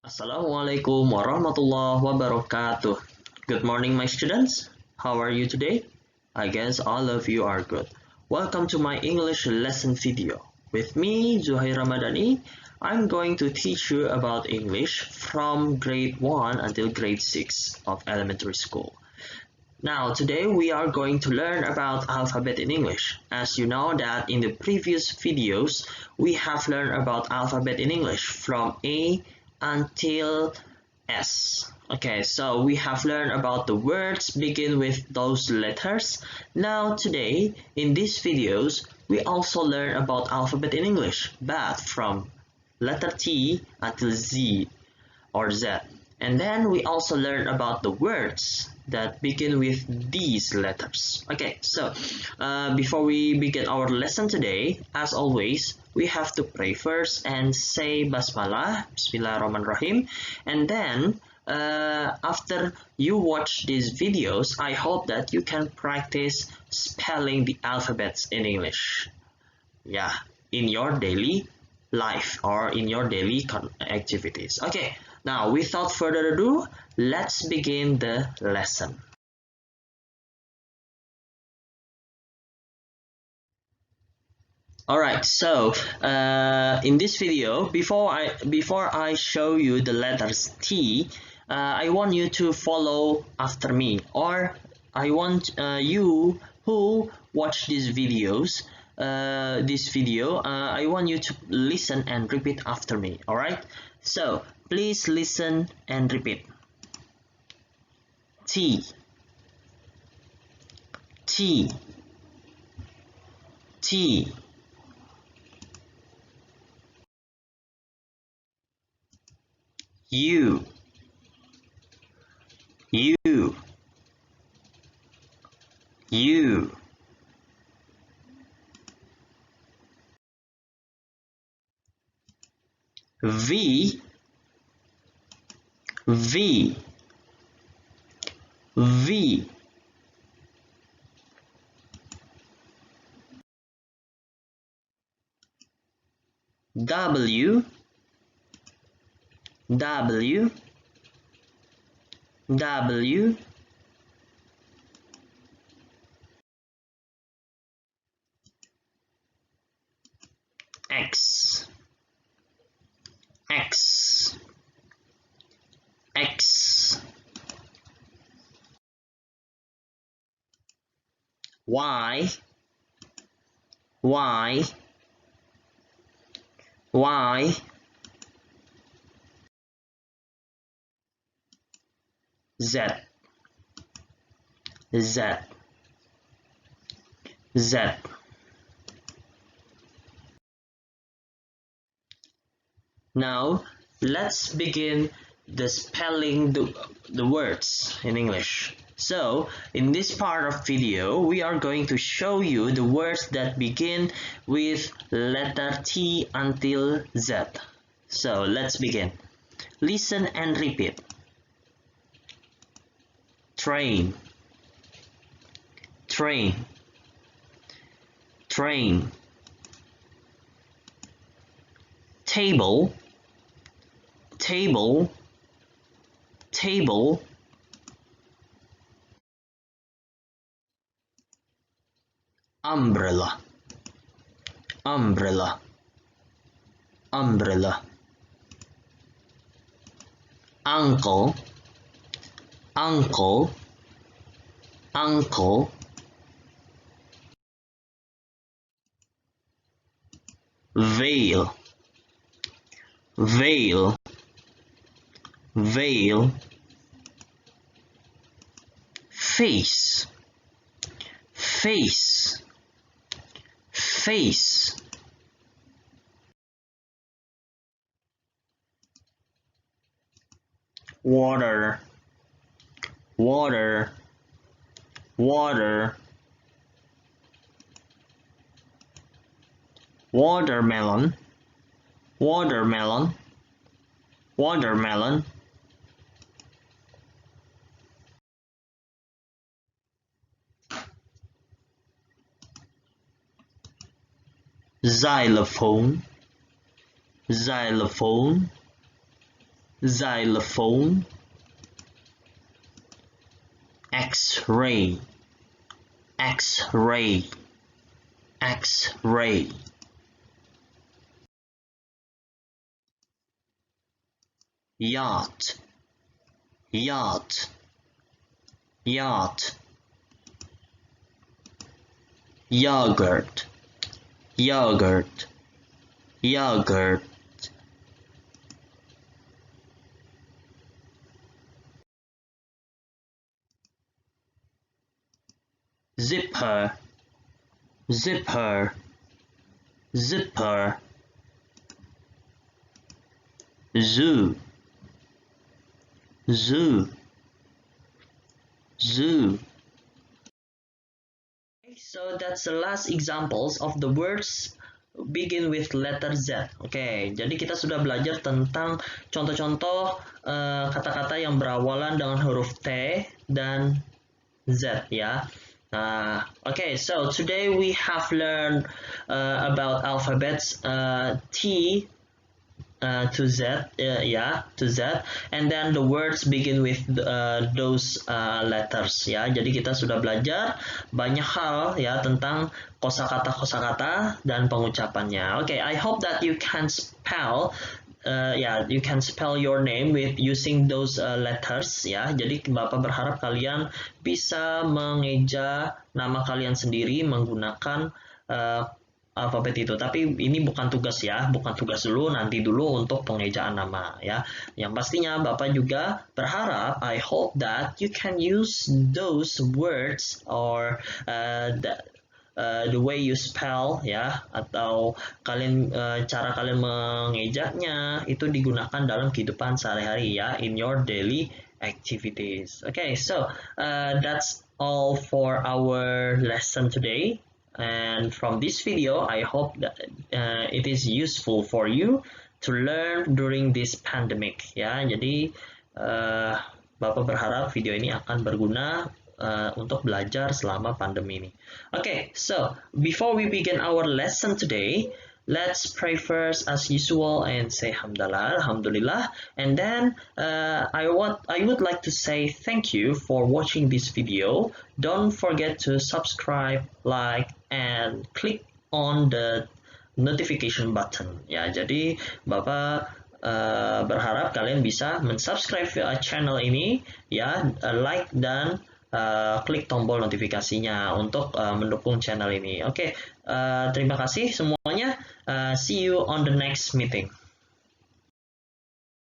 Assalamualaikum warahmatullahi wabarakatuh. Good morning, my students. How are you today? I guess all of you are good. Welcome to my English lesson video. With me, Zuhair Ramadhani, I'm going to teach you about English from grade 1 until grade 6 of elementary school. Now, today we are going to learn about alphabet in English. As you know that in the previous videos, we have learned about alphabet in English from A until S. Okay, so we have learned about the words begin with those letters. Now today, in these videos, we also learn about alphabet in English, but from letter T until Z or Z. And then we also learn about the words that begin with these letters. Okay, so before we begin our lesson today, as always, we have to pray first and say Basmalah, Bismillahirrahmanirrahim. And then after you watch these videos, I hope that you can practice spelling the alphabets in English. Yeah, in your daily life or in your daily activities. Okay, now without further ado, let's begin the lesson. Alright, so in this video, before I show you the letters T, I want you to follow after me, or I want you who watch these videos, I want you to listen and repeat after me. Alright, so please listen and repeat. T, T, T. U, U, U. V, V, V. W, W, W. X, X, X. Y, Y, Y. Z, Z, Z. Now let's begin the spelling the words in English. So in this part of video, we are going to show you the words that begin with letter T until Z. So let's begin. Listen and repeat. Train, train, train. Table, table, table. Umbrella, umbrella, umbrella. Uncle, uncle, uncle. Veil, veil, veil. Face, face, face. Water, water, water. Watermelon, watermelon, watermelon. Xylophone, xylophone, xylophone, X-ray, X-ray, X-ray. Yacht, yacht, yacht. Yogurt, yogurt, yogurt. Zipper, zipper, zipper. Zoo, zoo, zoo. So that's the last examples of the words begin with letter Z. Oke, jadi kita sudah belajar tentang contoh-contoh kata-kata yang berawalan dengan huruf T dan Z ya. Okay, so today we have learned about alphabets T to Z, to Z, and then the words begin with those letters ya. Jadi kita sudah belajar banyak hal ya tentang kosakata dan pengucapannya. Okay, I hope that you can spell you can spell your name with using those letters ya. Jadi Bapak berharap kalian bisa mengeja nama kalian sendiri menggunakan alfabet itu. Tapi ini bukan tugas ya, bukan tugas dulu, nanti dulu untuk pengejaan nama ya. Yang pastinya Bapak juga berharap, I hope that you can use those words or the way you spell ya, atau cara kalian mengejanya itu digunakan dalam kehidupan sehari-hari ya, in your daily activities. Okay, so that's all for our lesson today. And from this video, I hope that it is useful for you to learn during this pandemic ya. Jadi Bapak berharap video ini akan berguna untuk belajar selama pandemi ini. Okay, so before we begin our lesson today, let's pray first as usual and say alhamdulillah, and then I would like to say thank you for watching this video. Don't forget to subscribe, like, and click on the notification button ya. Jadi Bapak berharap kalian bisa mensubscribe channel ini ya, like dan klik tombol notifikasinya untuk mendukung channel ini. Oke, terima kasih semuanya. See you on the next meeting.